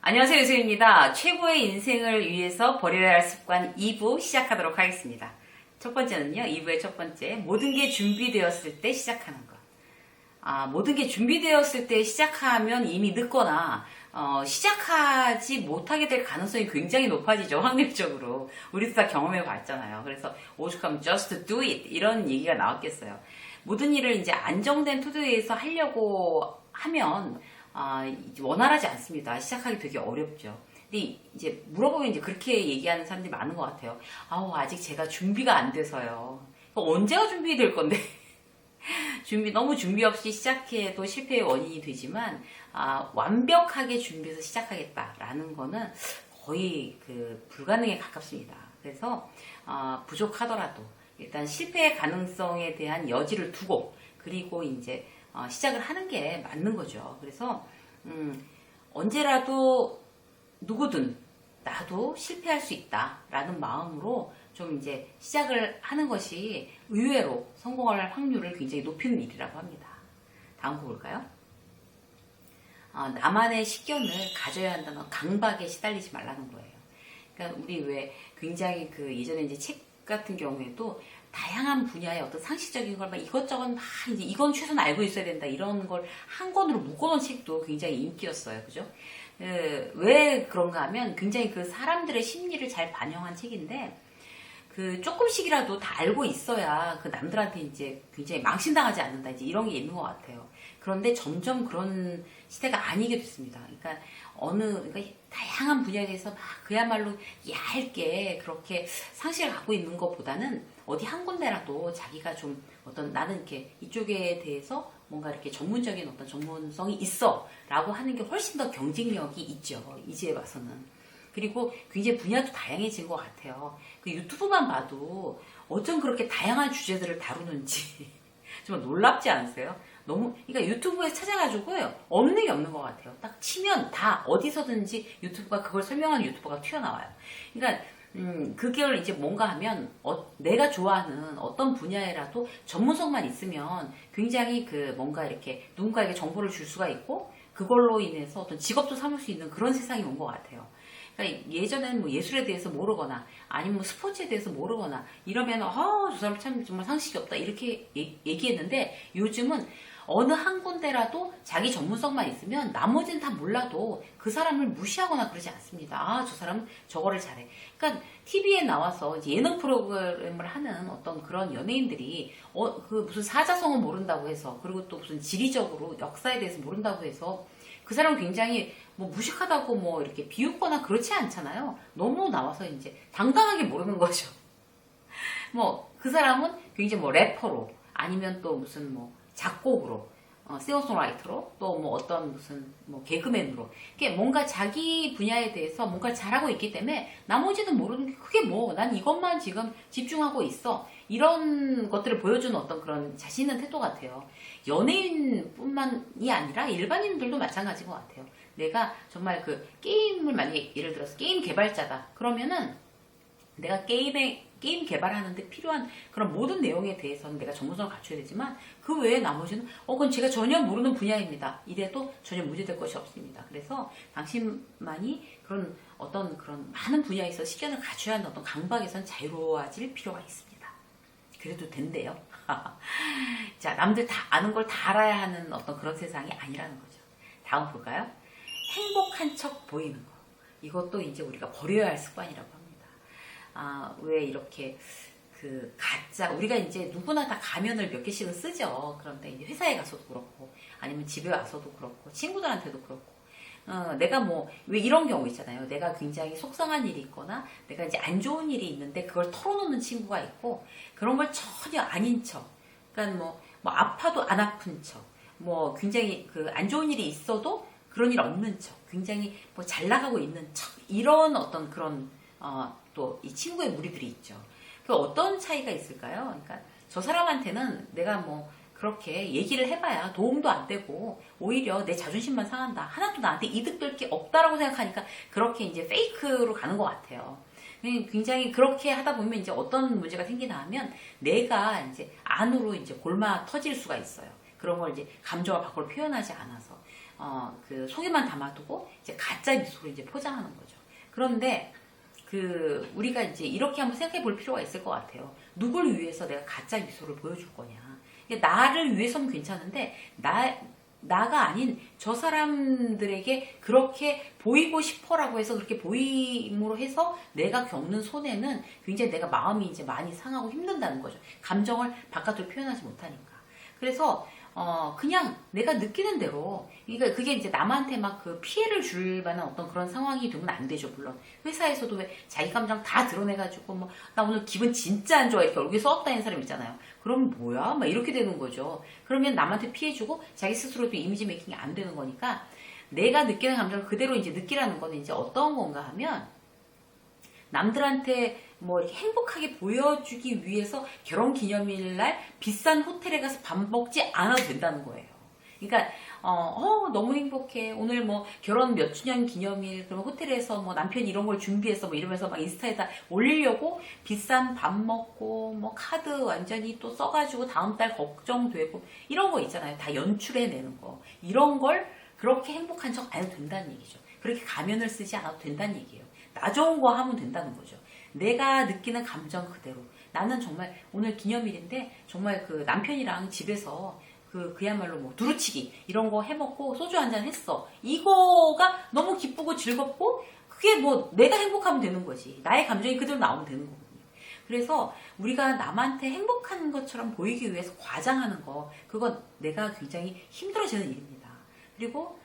안녕하세요, 유수입니다. 최고의 인생을 위해서 버려야 할 습관 2부 시작하도록 하겠습니다. 첫 번째는요, 2부의 첫 번째, 모든 게 준비되었을 때 시작하는 것. 모든 게 준비되었을 때 시작하면 이미 늦거나 시작하지 못하게 될 가능성이 굉장히 높아지죠, 확률적으로. 우리도 다 경험해 봤잖아요. 그래서 오죽하면 just do it 이런 얘기가 나왔겠어요. 모든 일을 이제 안정된 토대에서 하려고 하면 원활하지 않습니다. 시작하기 되게 어렵죠. 근데 이제 물어보면 이제 그렇게 얘기하는 사람들이 많은 것 같아요. 아직 제가 준비가 안 돼서요. 언제가 준비될 건데? 너무 준비 없이 시작해도 실패의 원인이 되지만, 완벽하게 준비해서 시작하겠다라는 거는 거의 불가능에 가깝습니다. 그래서, 부족하더라도 일단 실패의 가능성에 대한 여지를 두고, 그리고 이제 시작을 하는 게 맞는 거죠. 그래서 언제라도 누구든 나도 실패할 수 있다라는 마음으로 좀 이제 시작을 하는 것이 의외로 성공할 확률을 굉장히 높이는 일이라고 합니다. 다음 거 볼까요? 나만의 식견을 가져야 한다는 강박에 시달리지 말라는 거예요. 그러니까 우리 왜 굉장히 예전에 이제 책 같은 경우에도 다양한 분야의 어떤 상식적인 걸 막 이것저것 막 이제 이건 최소한 알고 있어야 된다 이런 걸 한 권으로 묶어놓은 책도 굉장히 인기였어요. 그죠? 왜 그런가 하면 굉장히 사람들의 심리를 잘 반영한 책인데 조금씩이라도 다 알고 있어야 남들한테 이제 굉장히 망신당하지 않는다 이제 이런 게 있는 것 같아요. 그런데 점점 그런 시대가 아니게 됐습니다. 그러니까 그러니까 다양한 분야에 대해서 막 그야말로 얇게 그렇게 상식을 갖고 있는 것보다는 어디 한 군데라도 자기가 좀 나는 이렇게 이쪽에 대해서 뭔가 이렇게 전문적인 어떤 전문성이 있어 라고 하는 게 훨씬 더 경쟁력이 있죠. 이제 와서는. 그리고 굉장히 분야도 다양해진 것 같아요. 유튜브만 봐도 어쩜 그렇게 다양한 주제들을 다루는지 정말 놀랍지 않으세요? 그러니까 유튜브에 찾아가지고요. 없는 게 없는 것 같아요. 딱 치면 다 어디서든지 유튜브가 그걸 설명하는 유튜버가 튀어나와요. 그러니까, 그걸 이제 뭔가 하면, 내가 좋아하는 어떤 분야에라도 전문성만 있으면 굉장히 뭔가 이렇게 누군가에게 정보를 줄 수가 있고, 그걸로 인해서 어떤 직업도 삼을 수 있는 그런 세상이 온 것 같아요. 그러니까 예전에는 뭐 예술에 대해서 모르거나 아니면 뭐 스포츠에 대해서 모르거나 이러면 저 사람 참 정말 상식이 없다 이렇게 얘기했는데 요즘은 어느 한 군데라도 자기 전문성만 있으면 나머지는 다 몰라도 그 사람을 무시하거나 그러지 않습니다. 저 사람은 저거를 잘해. 그러니까 TV에 나와서 이제 예능 프로그램을 하는 어떤 그런 연예인들이 무슨 사자성어 모른다고 해서 그리고 또 무슨 지리적으로 역사에 대해서 모른다고 해서 그 사람은 굉장히 뭐 무식하다고 뭐 이렇게 비웃거나 그렇지 않잖아요. 너무 나와서 이제 당당하게 모르는 거죠. 뭐 그 사람은 굉장히 뭐 래퍼로 아니면 또 무슨 뭐 작곡으로 싱어송라이터로 또 뭐 어떤 무슨 뭐 개그맨으로 이게 뭔가 자기 분야에 대해서 뭔가 잘하고 있기 때문에 나머지는 모르는 게 그게 뭐 난 이것만 지금 집중하고 있어 이런 것들을 보여주는 어떤 그런 자신 있는 태도 같아요. 연예인뿐만이 아니라 일반인들도 마찬가지인 것 같아요. 내가 정말 게임을 만약에 예를 들어서 게임 개발자다 그러면은 내가 게임 개발하는데 필요한 그런 모든 내용에 대해서는 내가 전문성을 갖춰야 되지만 그 외에 나머지는 그건 제가 전혀 모르는 분야입니다. 이래도 전혀 문제될 것이 없습니다. 그래서 당신만이 그런 많은 분야에서 식견을 갖춰야 하는 어떤 강박에선 자유로워질 필요가 있습니다. 그래도 된대요. 자, 남들 다 아는 걸 다 알아야 하는 어떤 그런 세상이 아니라는 거죠. 다음 볼까요? 행복한 척 보이는 거. 이것도 이제 우리가 버려야 할 습관이라고 합니다. 왜 이렇게 우리가 이제 누구나 다 가면을 몇 개씩은 쓰죠. 그런데 이제 회사에 가서도 그렇고, 아니면 집에 와서도 그렇고, 친구들한테도 그렇고, 내가 왜 이런 경우 있잖아요. 내가 굉장히 속상한 일이 있거나, 내가 이제 안 좋은 일이 있는데 그걸 털어놓는 친구가 있고, 그런 걸 전혀 아닌 척. 그러니까 뭐 아파도 안 아픈 척. 굉장히 안 좋은 일이 있어도 그런 일 없는 척. 굉장히 잘 나가고 있는 척. 이런 어떤 그런, 또 이 친구의 무리들이 있죠. 어떤 차이가 있을까요? 그러니까 저 사람한테는 내가 그렇게 얘기를 해봐야 도움도 안 되고 오히려 내 자존심만 상한다. 하나도 나한테 이득될 게 없다라고 생각하니까 그렇게 이제 페이크로 가는 것 같아요. 굉장히 그렇게 하다 보면 이제 어떤 문제가 생기나 하면 내가 이제 안으로 이제 골마 터질 수가 있어요. 그런 걸 이제 감정을 밖으로 표현하지 않아서 그 속에만 담아두고 이제 가짜 미소로 이제 포장하는 거죠. 그런데 우리가 이제 이렇게 한번 생각해 볼 필요가 있을 것 같아요. 누굴 위해서 내가 가짜 미소를 보여줄 거냐. 나를 위해서는 괜찮은데 나가 아닌 저 사람들에게 그렇게 보이고 싶어라고 해서 그렇게 보임으로 해서 내가 겪는 손해는 굉장히 내가 마음이 이제 많이 상하고 힘든다는 거죠. 감정을 바깥으로 표현하지 못하니까. 그래서 그냥 내가 느끼는 대로, 그러니까 그게 이제 남한테 막 그 피해를 줄 만한 어떤 그런 상황이 되면 안 되죠, 물론. 회사에서도 왜 자기 감정 다 드러내가지고, 뭐, 나 오늘 기분 진짜 안 좋아, 이렇게 얼굴에 썩 다니는 사람 있잖아요. 그럼 뭐야? 막 이렇게 되는 거죠. 그러면 남한테 피해주고 자기 스스로도 이미지 메이킹이 안 되는 거니까 내가 느끼는 감정을 그대로 이제 느끼라는 거는 이제 어떤 건가 하면 남들한테 뭐 이렇게 행복하게 보여주기 위해서 결혼 기념일날 비싼 호텔에 가서 밥 먹지 않아도 된다는 거예요. 그러니까 너무 행복해. 오늘 뭐 결혼 몇 주년 기념일, 그러면 호텔에서 뭐 남편이 이런 걸 준비했어 뭐 이러면서 막 인스타에다 올리려고 비싼 밥 먹고 뭐 카드 완전히 또 써가지고 다음 달 걱정되고 이런 거 있잖아요. 다 연출해내는 거. 이런 걸 그렇게 행복한 척 안 해도 된다는 얘기죠. 그렇게 가면을 쓰지 않아도 된다는 얘기예요. 나 좋은 거 하면 된다는 거죠. 내가 느끼는 감정 그대로. 나는 정말 오늘 기념일인데 정말 그 남편이랑 집에서 그야말로 뭐 두루치기 이런 거 해먹고 소주 한잔 했어. 이거가 너무 기쁘고 즐겁고 그게 뭐 내가 행복하면 되는 거지. 나의 감정이 그대로 나오면 되는 거거든요. 그래서 우리가 남한테 행복한 것처럼 보이기 위해서 과장하는 거, 그건 내가 굉장히 힘들어지는 일입니다. 그리고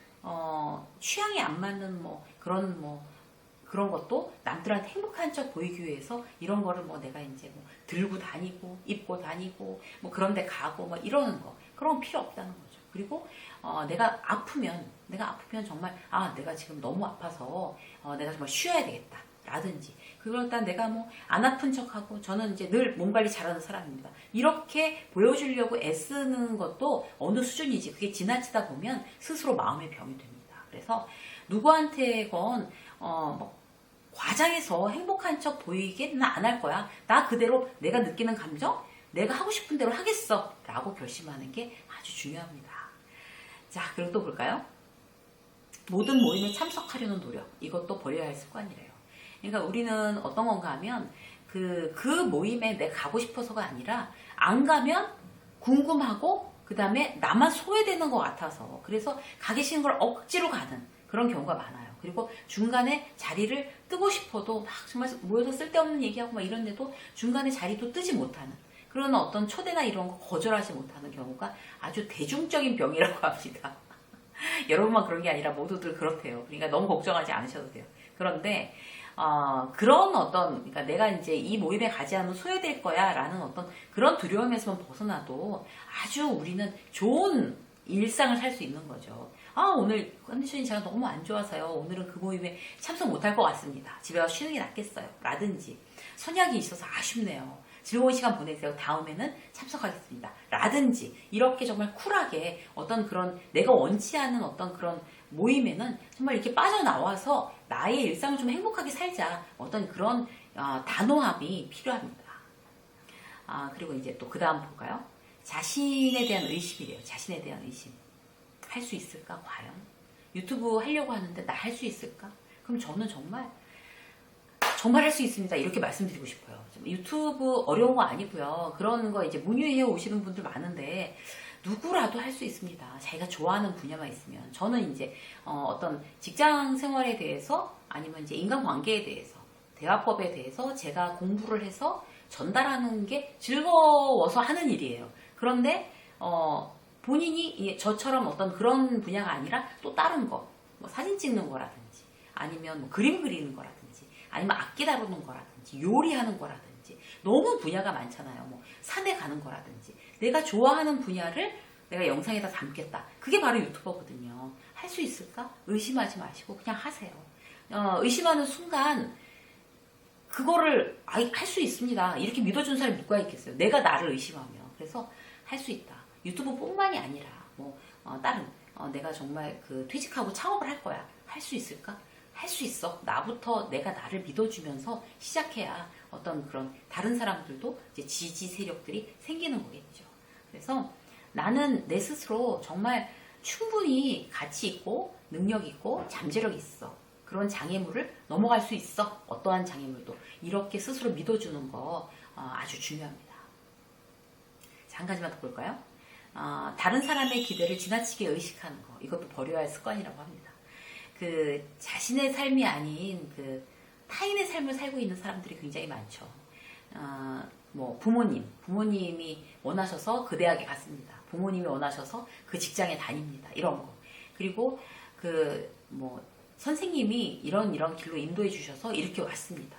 취향이 안 맞는 그런 것도 남들한테 행복한 척 보이기 위해서 이런 거를 뭐 내가 이제 뭐 들고 다니고 입고 다니고 뭐 그런 데 가고 뭐 이러는 거, 그런 건 필요 없다는 거죠. 그리고 내가 아프면 정말 내가 지금 너무 아파서 내가 정말 쉬어야 되겠다 라든지, 그걸 일단 내가 뭐 안 아픈 척하고, 저는 이제 늘 몸 관리 잘하는 사람입니다, 이렇게 보여주려고 애쓰는 것도 어느 수준이지, 그게 지나치다 보면 스스로 마음의 병이 됩니다. 그래서 누구한테건 뭐 과장해서 행복한 척 보이게는 안 할 거야. 나 그대로 내가 느끼는 감정, 내가 하고 싶은 대로 하겠어 라고 결심하는 게 아주 중요합니다. 자, 그리고 또 볼까요? 모든 모임에 참석하려는 노력, 이것도 버려야 할 습관이래요. 그러니까 우리는 어떤 건가 하면 그 모임에 내가 가고 싶어서가 아니라 안 가면 궁금하고 그 다음에 나만 소외되는 것 같아서, 그래서 가기 싫은 걸 억지로 가는 그런 경우가 많아요. 그리고 중간에 자리를 뜨고 싶어도 막 정말 모여서 쓸데없는 얘기하고 막 이런데도 중간에 자리도 뜨지 못하는 그런 어떤 초대나 이런 거 거절하지 못하는 경우가 아주 대중적인 병이라고 합니다. 여러분만 그런 게 아니라 모두들 그렇대요. 그러니까 너무 걱정하지 않으셔도 돼요. 그런데 그런 그러니까 내가 이제 이 모임에 가지 않으면 소외될 거야 라는 어떤 그런 두려움에서만 벗어나도 아주 우리는 좋은 일상을 살 수 있는 거죠. 오늘 컨디션이 제가 너무 안 좋아서요, 오늘은 그 모임에 참석 못할 것 같습니다, 집에 가서 쉬는 게 낫겠어요 라든지, 선약이 있어서 아쉽네요, 즐거운 시간 보내세요, 다음에는 참석하겠습니다 라든지, 이렇게 정말 쿨하게 어떤 그런 내가 원치 않은 어떤 그런 모임에는 정말 이렇게 빠져나와서 나의 일상을 좀 행복하게 살자, 어떤 그런 단호함이 필요합니다. 그리고 이제 또 그 다음 볼까요? 자신에 대한 의심이래요. 자신에 대한 의심. 할 수 있을까 과연? 유튜브 하려고 하는데 나 할 수 있을까? 그럼 저는 정말 할 수 있습니다 이렇게 말씀드리고 싶어요. 유튜브 어려운 거 아니고요. 그런 거 이제 문의해 오시는 분들 많은데 누구라도 할 수 있습니다. 자기가 좋아하는 분야만 있으면. 저는 이제 어떤 직장 생활에 대해서 아니면 이제 인간관계에 대해서, 대화법에 대해서 제가 공부를 해서 전달하는 게 즐거워서 하는 일이에요. 그런데 본인이 저처럼 어떤 그런 분야가 아니라 또 다른 거, 뭐 사진 찍는 거라든지 아니면 뭐 그림 그리는 거라든지 아니면 악기 다루는 거라든지 요리하는 거라든지 너무 분야가 많잖아요. 뭐 산에 가는 거라든지 내가 좋아하는 분야를 내가 영상에다 담겠다. 그게 바로 유튜버거든요. 할 수 있을까? 의심하지 마시고 그냥 하세요. 의심하는 순간 그거를 할 수 있습니다 이렇게 믿어준 사람이 누가 있겠어요, 내가 나를 의심하면. 그래서 할 수 있다. 유튜브뿐만이 아니라 뭐 다른 내가 정말 퇴직하고 창업을 할 거야, 할 수 있을까? 할 수 있어. 나부터 내가 나를 믿어주면서 시작해야 어떤 그런 다른 사람들도 이제 지지 세력들이 생기는 거겠죠. 그래서 나는 내 스스로 정말 충분히 가치 있고 능력 있고 잠재력 있어. 그런 장애물을 넘어갈 수 있어. 어떠한 장애물도. 이렇게 스스로 믿어주는 거 아주 중요합니다. 자, 한 가지만 더 볼까요? 다른 사람의 기대를 지나치게 의식하는 거. 이것도 버려야 할 습관이라고 합니다. 그 자신의 삶이 아닌 그 타인의 삶을 살고 있는 사람들이 굉장히 많죠. 뭐 부모님이 원하셔서 그 대학에 갔습니다. 부모님이 원하셔서 그 직장에 다닙니다. 이런 거. 그리고 그 뭐 선생님이 이런 길로 인도해 주셔서 이렇게 왔습니다.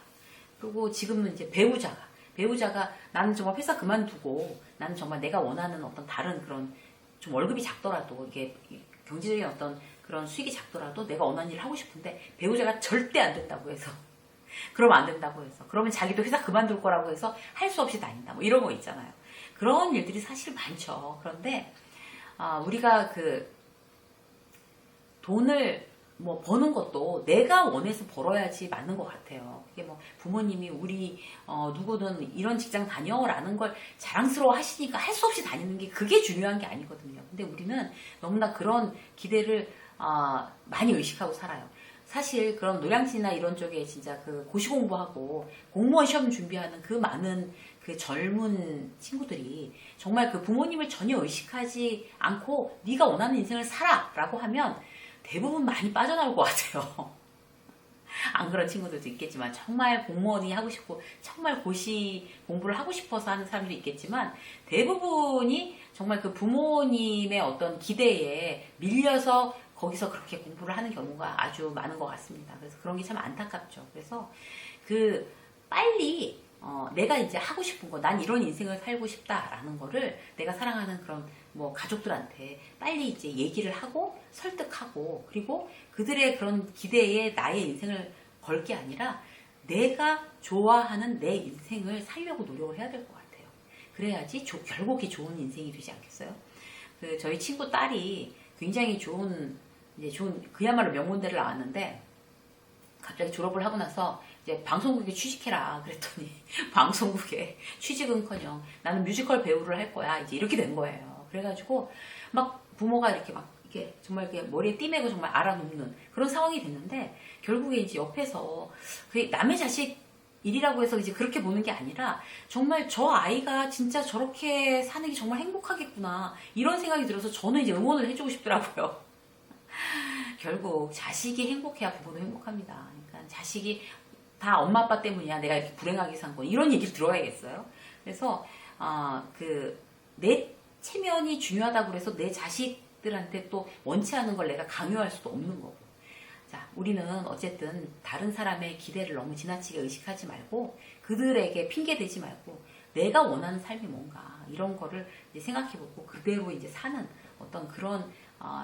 그리고 지금은 이제 배우자가 나는 정말 회사 그만두고 나는 정말 내가 원하는 어떤 다른 그런 좀 월급이 작더라도 이게 경제적인 어떤 그런 수익이 작더라도 내가 원하는 일을 하고 싶은데 배우자가 절대 안 된다고 해서 그러면 안 된다고 해서 그러면 자기도 회사 그만둘 거라고 해서 할 수 없이 다닌다 뭐 이런 거 있잖아요. 그런 일들이 사실 많죠. 그런데 우리가 그 돈을 뭐 버는 것도 내가 원해서 벌어야지 맞는 것 같아요. 그게 뭐 부모님이 우리 누구든 이런 직장 다녀라는 걸 자랑스러워 하시니까 할 수 없이 다니는 게 그게 중요한 게 아니거든요. 근데 우리는 너무나 그런 기대를 많이 의식하고 살아요. 사실 그런 노량진이나 이런 쪽에 진짜 그 고시 공부하고 공무원 시험 준비하는 그 많은 그 젊은 친구들이 정말 그 부모님을 전혀 의식하지 않고 네가 원하는 인생을 살아 라고 하면 대부분 많이 빠져나올 것 같아요. 안 그런 친구들도 있겠지만 정말 공무원이 하고 싶고 정말 고시 공부를 하고 싶어서 하는 사람도 있겠지만 대부분이 정말 그 부모님의 어떤 기대에 밀려서 거기서 그렇게 공부를 하는 경우가 아주 많은 것 같습니다. 그래서 그런 게 참 안타깝죠. 그래서 그 빨리 내가 이제 하고 싶은 거, 난 이런 인생을 살고 싶다라는 거를 내가 사랑하는 그런 뭐 가족들한테 빨리 이제 얘기를 하고 설득하고 그리고 그들의 그런 기대에 나의 인생을 걸 게 아니라 내가 좋아하는 내 인생을 살려고 노력을 해야 될 것 같아요. 그래야지 결국이 좋은 인생이 되지 않겠어요? 그 저희 친구 딸이 굉장히 좋은 그야말로 명문대를 나왔는데 갑자기 졸업을 하고 나서 이제 방송국에 취직해라 그랬더니 방송국에 취직은커녕 나는 뮤지컬 배우를 할 거야 이제 이렇게 된 거예요. 그래가지고 막 부모가 이렇게 막 이게 정말 이렇게 머리에 띠매고 정말 알아눕는 그런 상황이 됐는데 결국에 이제 옆에서 그 남의 자식 일이라고 해서 이제 그렇게 보는 게 아니라 정말 저 아이가 진짜 저렇게 사는 게 정말 행복하겠구나 이런 생각이 들어서 저는 이제 응원을 해주고 싶더라고요. 결국 자식이 행복해야 부모도 행복합니다. 그러니까 자식이 다 엄마 아빠 때문이야 내가 이렇게 불행하게 산 거 이런 얘기를 들어야겠어요. 그래서 내 체면이 중요하다고 해서 내 자식들한테 또 원치 않은 걸 내가 강요할 수도 없는 거고. 자, 우리는 어쨌든 다른 사람의 기대를 너무 지나치게 의식하지 말고 그들에게 핑계 대지 말고 내가 원하는 삶이 뭔가 이런 거를 이제 생각해보고 그대로 이제 사는 어떤 그런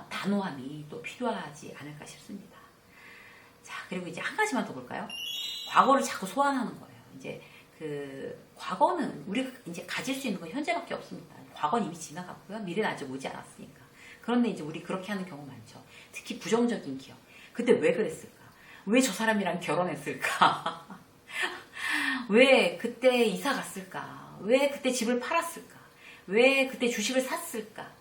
단호함이 또 필요하지 않을까 싶습니다. 자, 그리고 이제 한 가지만 더 볼까요? 과거를 자꾸 소환하는 거예요. 이제 그 과거는 우리가 이제 가질 수 있는 건 현재밖에 없습니다. 과거는 이미 지나갔고요. 미래는 아직 오지 않았으니까. 그런데 이제 우리 그렇게 하는 경우 많죠. 특히 부정적인 기억. 그때 왜 그랬을까? 왜 저 사람이랑 결혼했을까? 왜 그때 이사 갔을까? 왜 그때 집을 팔았을까? 왜 그때 주식을 샀을까?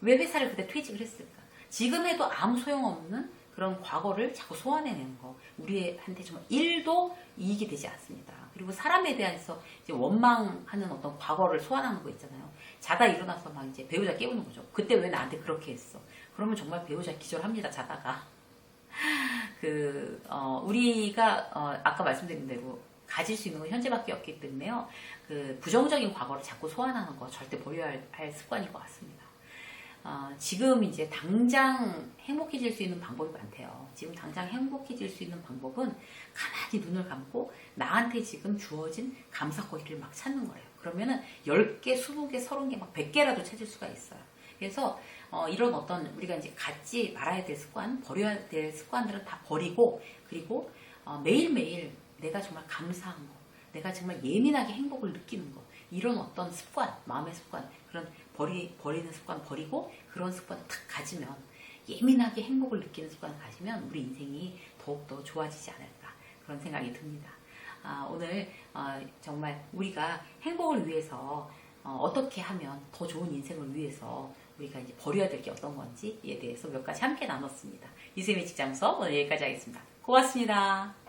왜 회사를 그때 퇴직을 했을까? 지금 해도 아무 소용없는 그런 과거를 자꾸 소환해내는 거 우리한테 정말 1도 이익이 되지 않습니다. 그리고 사람에 대해서 이제 원망하는 어떤 과거를 소환하는 거 있잖아요. 자다 일어나서 막 이제 배우자 깨우는 거죠. 그때 왜 나한테 그렇게 했어? 그러면 정말 배우자 기절합니다. 자다가 우리가 아까 말씀드린 대로 가질 수 있는 건 현재밖에 없기 때문에요. 그 부정적인 과거를 자꾸 소환하는 거 절대 버려야 할 습관인 것 같습니다. 지금 이제 당장 행복해질 수 있는 방법이 많대요. 지금 당장 행복해질 수 있는 방법은 가만히 눈을 감고 나한테 지금 주어진 감사거리를 막 찾는 거예요. 그러면은 10개, 20개, 30개, 막 100개라도 찾을 수가 있어요. 그래서 이런 어떤 우리가 이제 갖지 말아야 될 습관, 버려야 될 습관들은 다 버리고 그리고 매일매일 내가 정말 감사한 거, 내가 정말 예민하게 행복을 느끼는 거 이런 어떤 습관, 마음의 습관 그런 버리는 습관 버리고 그런 습관을 탁 가지면 예민하게 행복을 느끼는 습관을 가지면 우리 인생이 더욱더 좋아지지 않을까 그런 생각이 듭니다. 오늘 정말 우리가 행복을 위해서 어떻게 하면 더 좋은 인생을 위해서 우리가 이제 버려야 될 게 어떤 건지에 대해서 몇 가지 함께 나눴습니다. 이세미 직장 수업 오늘 여기까지 하겠습니다. 고맙습니다.